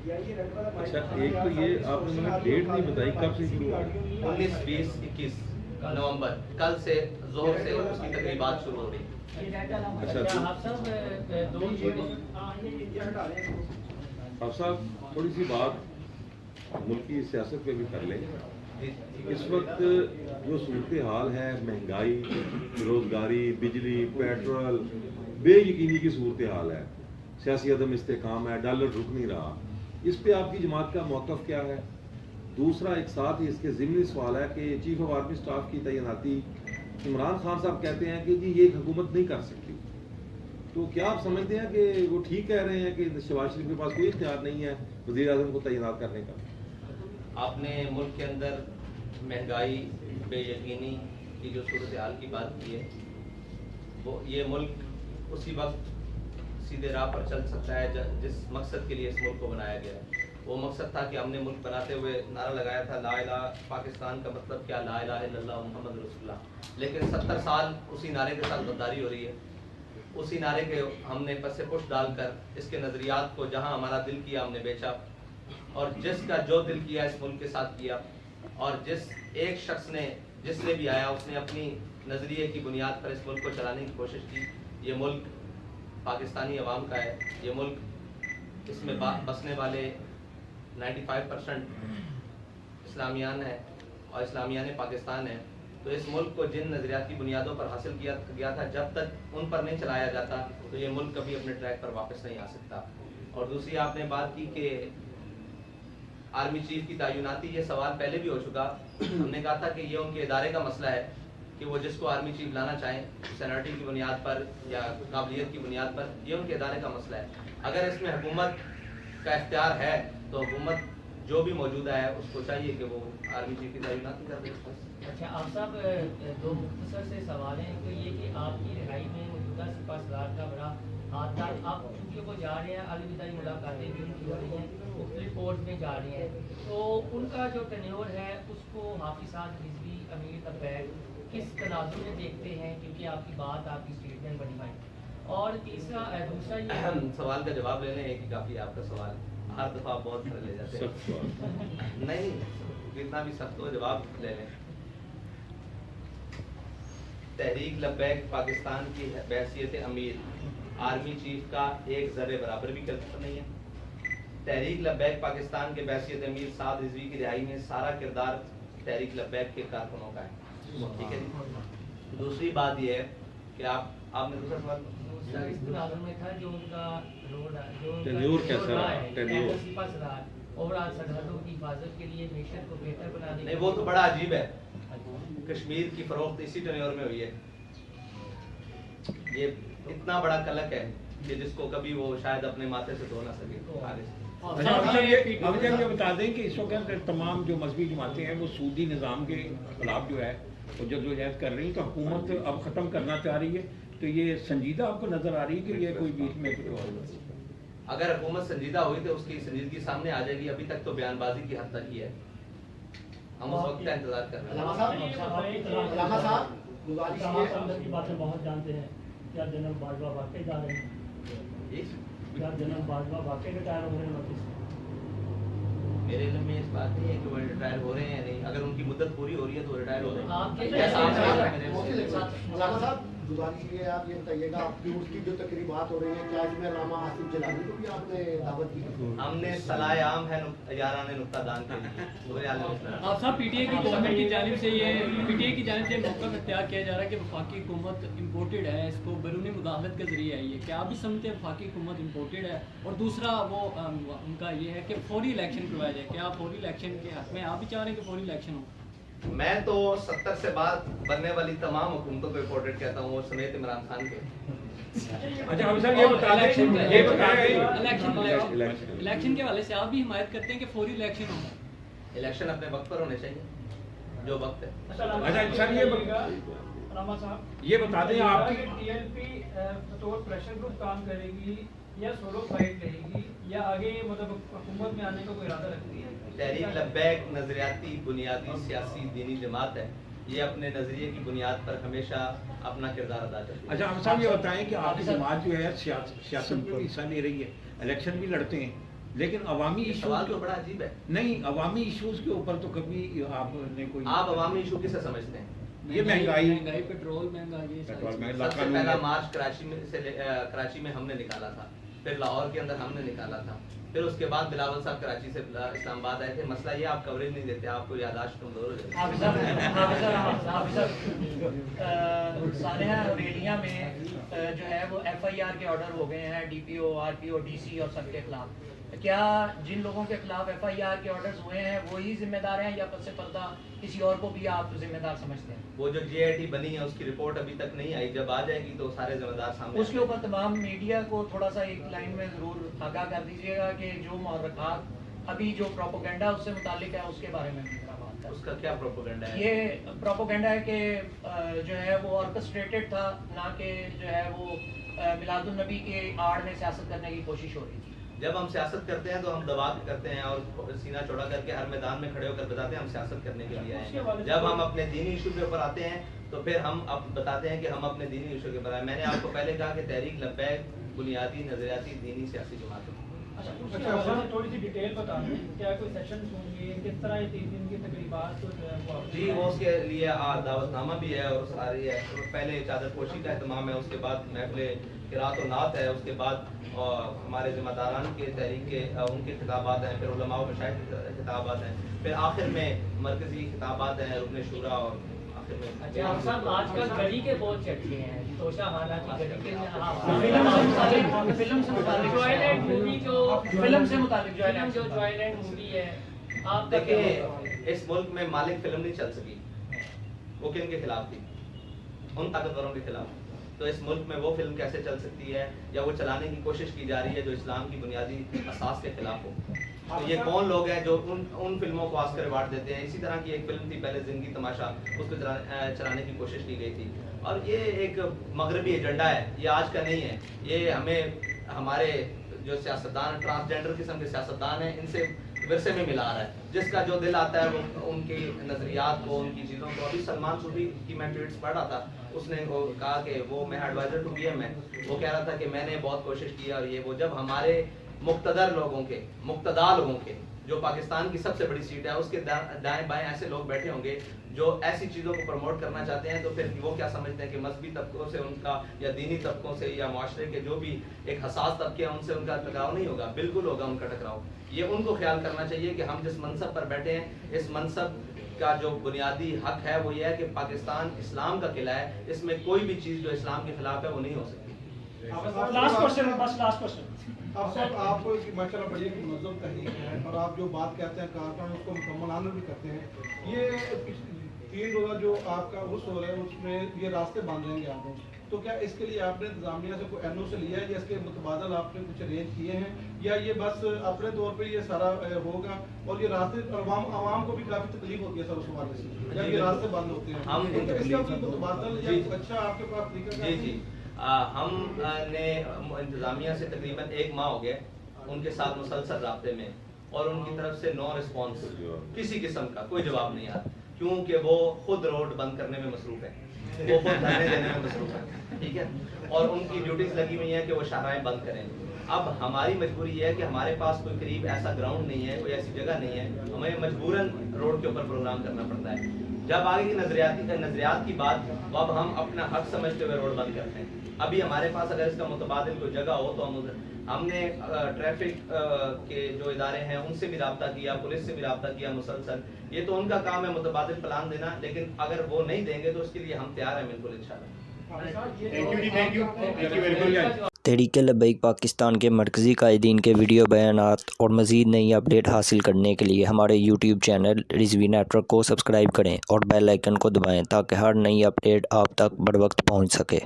اچھا ایک تو یہ آپ نے مجھے ڈیٹ نہیں بتائی کب سے شروع ہو؟ 19 20 21 نومبر کل سے زہر سے اس کی تقریبات شروع ہو رہی ہیں. آپ صاحب تھوڑی سی بات ملکی سیاست پہ بھی کر لیں. اس وقت جو صورتحال ہے مہنگائی بےروزگاری بجلی پیٹرول بے یقینی کی صورتحال ہے سیاسی عدم استحکام ہے ڈالر رک نہیں رہا اس پہ آپ کی جماعت کا موقف کیا ہے؟ دوسرا ایک ساتھ ہی اس کے ضمنی سوال ہے کہ چیف آف آرمی اسٹاف کی تعیناتی عمران خان صاحب کہتے ہیں کہ جی یہ ایک حکومت نہیں کر سکتی تو کیا آپ سمجھتے ہیں کہ وہ ٹھیک کہہ رہے ہیں کہ شہباز شریف کے پاس کوئی اختیار نہیں ہے وزیر اعظم کو تعینات کرنے کا؟ آپ نے ملک کے اندر مہنگائی بے یقینی کی جو صورتحال کی بات کی ہے وہ یہ ملک اسی وقت سیدھے راہ پر چل سکتا ہے جس مقصد کے لیے اس ملک کو بنایا گیا ہے. وہ مقصد تھا کہ ہم نے ملک بناتے ہوئے نعرہ لگایا تھا لا الہ پاکستان کا مطلب کیا لا الہ الا اللہ محمد رسول اللہ. لیکن 70 سال اسی نعرے کے ساتھ غداری ہو رہی ہے. اسی نعرے کے ہم نے پس پش ڈال کر اس کے نظریات کو جہاں ہمارا دل کیا ہم نے بیچا اور جس کا جو دل کیا اس ملک کے ساتھ کیا اور جس ایک شخص نے جس نے بھی آیا اس نے اپنی نظریے کی بنیاد پر اس ملک کو چلانے کی کوشش کی. یہ ملک پاکستانی عوام کا ہے. یہ ملک اس میں بسنے والے 95% اسلامیان ہے اور اسلامیان پاکستان ہے. تو اس ملک کو جن نظریاتی بنیادوں پر حاصل کیا گیا تھا جب تک ان پر نہیں چلایا جاتا تو یہ ملک کبھی اپنے ٹریک پر واپس نہیں آ سکتا. اور دوسری آپ نے بات کی کہ آرمی چیف کی تعیناتی یہ سوال پہلے بھی ہو چکا. ہم نے کہا تھا کہ یہ ان کے ادارے کا مسئلہ ہے کہ وہ جس کو آرمی چیف لانا چاہیں سینیٹری کی بنیاد پر یا قابلیت کی بنیاد پر یہ ان کے ادارے کا مسئلہ ہے. اگر اس میں حکومت کا اختیار ہے تو حکومت جو بھی موجودہ ہے اس کو چاہیے کہ وہ آرمی چیف کی تعیناتی کر دے. اچھا آپ صاحب دو مختصر سے سوال ہیں. تو یہ کہ آپ کی رہائی میں موجودہ سپاہ سالار کا بڑا ہاتھ تھا. آپ چونکہ وہ جا رہے ہیں الوداعی ملاقاتیں بھی ان کی ہو رہی ہیں مختلف پورٹ میں جا رہے ہیں تو ان کا جو ٹینیور ہے اس کو حافظ صاحب رضوی امیر عبید کس تناظر میں دیکھتے ہیں کیونکہ آپ کی بات آپ کی اسٹیٹمنٹ بنی بھائی. اور تیسرا دوسرا یہ سوال کا جواب لینے ایک ہی کافی آپ کا سوال ہر دفعہ بہت سارے لے جاتے ہیں. نہیں جتنا بھی سخت ہو جواب لے لیں. تحریک لبیک پاکستان کی بحیثیت امیر آرمی چیف کا ایک ذرے برابر بھی کردار نہیں ہے. تحریک لبیک پاکستان کے بحیثیت امیر سعد رضوی کی رہائی میں سارا کردار تحریک لبیک کے کارکنوں کا ہے. ٹھیک ہے جی. دوسری بات یہ ہے کہ آپ نے دوسرا سوال اس تناظر میں تھا جو ان کا رول ٹینیور کیسا ٹینیور سپاہ سالار اوورآل سرحدوں کی حفاظت کے لیے میشن کو بہتر بنانے نہیں وہ تو بڑا عجیب ہے. کشمیر کی فروخت اسی ٹینیور میں ہوئی ہے. یہ اتنا بڑا کلک ہے کہ جس کو کبھی وہ شاید اپنے ماتھے سے دھو نہ سکے. آگے سے یہ بتا دیں کہ اس وقت تمام جو مذہبی جماعتیں ہیں وہ سودی نظام کے خلاف جو ہے وہ جدوجہد کر رہی ہیں تو حکومت اب ختم کرنا چاہ رہی ہے. تو یہ سنجیدہ آپ کو نظر آ رہی ہے کہ یہ کوئی بیچ میں اگر حکومت سنجیدہ ہوئی تو اس کی سنجیدگی سامنے آ جائے گی. ابھی تک تو بیان بازی کی حد تک ہی ہے. ہم اس وقت کا انتظار کر رہے ہیں. باتیں بہت جانتے ہیں. کیا جنرل باجوہ واقعی جا رہے ہیں؟ کیا جنرل باجوہ واقعی ریٹائر ہو رہے ہیں نوٹس؟ میرے علم میں اس بات نہیں ہے کہ وہ ریٹائر ہو رہے ہیں یا نہیں. اگر ان کی مدت پوری ہو رہی ہے تو ریٹائر ہو رہے ہیں. گزارش یہ ہے آپ یہ بتائیے گا آپ کی اس کی جو تقریبات ہو رہی ہیں کیا اس میں علامہ حاسب جلانی کو بھی آپ نے دعوت کی؟ ہم نے صلاح عام ہے یاران نقطہ دان کے لیے. آپ صاحب پی ٹی اے کی گورنمنٹ کی جانب سے یہ پی ٹی اے کی جانب سے موقف اختیار کیا جا رہا ہے کہ وفاقی حکومت امپورٹڈ ہے اس کو بیرونی مداخلت کے ذریعے آئی ہے. کیا آپ بھی سمجھتے ہیں وفاقی حکومت امپورٹڈ ہے؟ اور دوسرا وہ ان کا یہ ہے کہ فوری الیکشن کروایا جائے. کیا آپ فوری الیکشن کے حق میں آپ بھی چاہ رہے ہیں کہ فوری الیکشن ہو؟ میں تو 70 سے بعد بننے والی تمام حکومتوں کو امپورٹڈ کہتا ہوں اور سمیت عمران خان کے. اچھا ہم سر یہ بتا دیں الیکشن کے حوالے سے آپ بھی حمایت کرتے ہیں کہ فوری الیکشن ہو؟ الیکشن اپنے وقت پر ہونے چاہیے جو وقت ہے. اچھا سر یہ بتا دیں آپ کی ٹی ایل پی بطور پریشر گروپ کام کرے گی یا سولو فائٹ رہے گی یا آگے مطلب حکومت میں آنے کا کوئی ارادہ رکھتی ہے؟ تحریک لبیک نظریاتی بنیادی سیاسی دینی جماعت ہے. یہ اپنے نظریے کی بنیاد پر ہمیشہ اپنا کردار ادا کرتی ہے. اچھا ہم صاحب یہ بتائیں کہ آپ کی جماعت جو ہے سیاست میں حصہ لے رہی ہے الیکشن بھی لڑتے ہیں لیکن عوامی یہ ایشوز سوال تو بڑا عجیب ہے. نہیں، عوامی ایشوز کے اوپر تو کبھی آپ نے کوئی آپ عوامی ایشو کسے سمجھتے ہیں؟ یہ مہنگائی پیٹرول مہنگائی پیٹرول میں سب سے پہلا مارچ کراچی میں ہم نے نکالا تھا، پھر لاہور کے اندر ہم نے نکالا تھا، پھر اس کے بعد بلاول صاحب کراچی سے اسلام آباد آئے تھے. مسئلہ یہ آپ کوریج نہیں دیتے، آپ کو یادداشت کمزور ہو جاتی. سانحہ حویلیاں میں جو ہے وہ ایف آئی آر کے آرڈر ہو گئے ہیں ڈی پی او، آر پی او، ڈی سی اور سب کے خلاف. کیا جن لوگوں کے خلاف ایف آئی آر کے آرڈرز ہوئے ہیں وہی ذمہ دار ہیں یا پس پردہ کسی اور کو بھی آپ ذمہ دار سمجھتے ہیں؟ وہ جو جے آئی ٹی بنی ہے اس کی رپورٹ ابھی تک نہیں آئی، جب آ جائے گی تو سارے ذمہ دار سامنے. اس کے اوپر تمام میڈیا کو تھوڑا سا ایک لائن میں ضرور آگاہ کر دیجیے گا کہ جو محرکات ابھی جو پروپیگنڈا اس سے متعلق ہے اس کے بارے میں بات کریں. اس کا کیا پروپیگنڈا ہے؟ یہ پروپیگنڈا ہے کہ جو ہے وہ آرکسٹریٹڈ تھا، نہ کہ جو ہے وہ میلاد النبی کے آڑ میں سیاست کرنے کی کوشش ہو رہی تھی. جب ہم سیاست کرتے ہیں تو ہم دبا کے کرتے ہیں اور سینہ چوڑا کر کے ہر میدان میں کھڑے ہو کر بتاتے ہیں ہم سیاست کرنے کے لیے آئے ہیں. جب ہم اپنے دینی ایشو کے اوپر آتے ہیں تو پھر ہم بتاتے ہیں کہ ہم اپنے دینی ایشو کے اوپر آئے. میں نے آپ کو پہلے کہا کہ تحریک لبیک بنیادی نظریاتی دینی سیاسی جماعت ہے. تھوڑی سی ڈیٹیل بتا دیں، کیا کوئی سیشنز ہوں گے، کس طرح یہ 3 دن کی تقریبات جو ہے وہ؟ جی وہ اس کے لیے دعوت نامہ بھی ہے اور ساری ہے. پہلے چادر پوشی کا اہتمام ہے، اس کے بعد محفل قرات و نعت ہے، اس کے بعد ہمارے ذمہ داران کے تحریک کے ان کے خطابات ہیں، پھر علماء و مشائخ کے خطابات ہیں، پھر آخر میں مرکزی خطابات ہیں رکن شورا اور آخر میں. اچھا آپ صاحب آج کل گڑی کے بہت چرچے ہیں، توشہ حالات کی گڑی کے فلم سے متعلق جوائلنٹ مووی جو فلم سے متعلق جو جوائلنٹ مووی ہے آپ دیکھیں اس ملک میں مالک فلم نہیں چل سکی. وہ کن کے خلاف تھی؟ ان طاقتوروں کے خلاف. تو اس ملک میں وہ فلم کیسے چل سکتی ہے یا وہ چلانے کی کوشش کی جا رہی ہے جو اسلام کی بنیادی اساس کے خلاف ہو؟ تو یہ کون لوگ ہیں جو ان فلموں کو آسکر ایوارڈ دیتے ہیں؟ اسی طرح کی ایک فلم تھی پہلے زندگی تماشا، اس کو چلانے کی کوشش کی گئی تھی. اور یہ ایک مغربی ایجنڈا ہے، یہ آج کا نہیں ہے. یہ ہمیں ہمارے جو سیاستدان ٹرانسجینڈر قسم کے سیاستدان ہیں ان سے ورثے میں ملا رہا ہے. جس کا جو دل آتا ہے وہ ان کی نظریات کو، ان کی چیزوں کو. ابھی سلمان صوفی کی میں ٹویٹس پڑھ رہا تھا، اس نے وہ کہا کہ وہ میں ایڈوائزر ٹو پی ایم ہے، وہ کہہ رہا تھا کہ میں نے بہت کوشش کی اور یہ وہ. جب ہمارے مقتدر لوگوں کے جو پاکستان کی سب سے بڑی سیٹ ہے اس کے دائیں بائیں ایسے لوگ بیٹھے ہوں گے جو ایسی چیزوں کو پروموٹ کرنا چاہتے ہیں، تو پھر وہ کیا سمجھتے ہیں کہ مذہبی طبقوں سے ان کا یا دینی طبقوں سے یا معاشرے کے جو بھی ایک حساس طبقے ہیں ان سے ان کا ٹکراؤ نہیں ہوگا؟ بالکل ہوگا ان کا ٹکراؤ. یہ ان کو خیال کرنا چاہیے کہ ہم جس منصب پر بیٹھے ہیں اس منصب کا جو بنیادی حق ہے وہ یہ ہے کہ پاکستان اسلام کا قلعہ ہے، اس میں کوئی بھی چیز جو اسلام کے خلاف ہے وہ نہیں ہو سکتی. لاسٹ کوسچن، بس لاسٹ کوسچن. آپ کو ماشاءاللہ بڑی منظم تحریک ہے اور آپ جو بات کہتے ہیں کارکن اس کو مکمل عمل بھی کرتے ہیں. یہ 3 روزہ جو آپ کا عرس ہو رہا ہے اس میں یہ راستے باندھ رہیں گے آپ لوگ، تو کیا اس کے لیے آپ نے انتظامیہ سے کوئی این او سے لیا ہے یا اس کے متبادل آپ نے کچھ ارینج کیے ہیں یا یہ بس اپنے طور پہ یہ سارا ہوگا؟ اور یہ راستے عوام کو بھی کافی تکلیف ہوتی ہے سر اس حوالے سے جب یہ راستے بند ہوتے ہیں، تو اس کا کوئی متبادل یا اچھا آپ کے پاس طریقہ؟ جی ہم نے انتظامیہ سے تقریباً 1 ماہ ہو گیا ان کے ساتھ مسلسل رابطے میں، اور ان کی طرف سے نو رسپانس، کسی قسم کا کوئی جواب نہیں آتا، کیونکہ وہ خود روڈ بند کرنے میں مصروف ہے، وہ خود دھرنے دینے میں مصروف ہے. ٹھیک ہے، اور ان کی ڈیوٹیز لگی ہوئی ہیں کہ وہ شاہراہیں بند کریں. اب ہماری مجبوری یہ ہے کہ ہمارے پاس کوئی قریب ایسا گراؤنڈ نہیں ہے، کوئی ایسی جگہ نہیں ہے، ہمیں مجبوراً روڈ کے اوپر پروگرام کرنا پڑتا ہے. جب آگے کی نظریات کی بات، تو اب ہم اپنا حق سمجھتے ہوئے روڈ بند کرتے ہیں. ابھی ہمارے پاس اگر اس کا متبادل کوئی جگہ ہو تو ہم نے ٹریفک کے جو ادارے ہیں ان سے بھی رابطہ کیا، پولیس سے بھی رابطہ کیا مسلسل. یہ تو ان کا کام ہے متبادل پلان دینا، لیکن اگر وہ نہیں دیں گے تو اس کے لیے ہم تیار ہیں بالکل انشاءاللہ. تحریک لبیک پاکستان کے مرکزی قائدین کے ویڈیو بیانات اور مزید نئی اپڈیٹ حاصل کرنے کے لیے ہمارے یوٹیوب چینل رضوی نیٹورک کو سبسکرائب کریں اور بیل آئیکن کو دبائیں تاکہ ہر نئی اپڈیٹ آپ تک بروقت پہنچ سکے.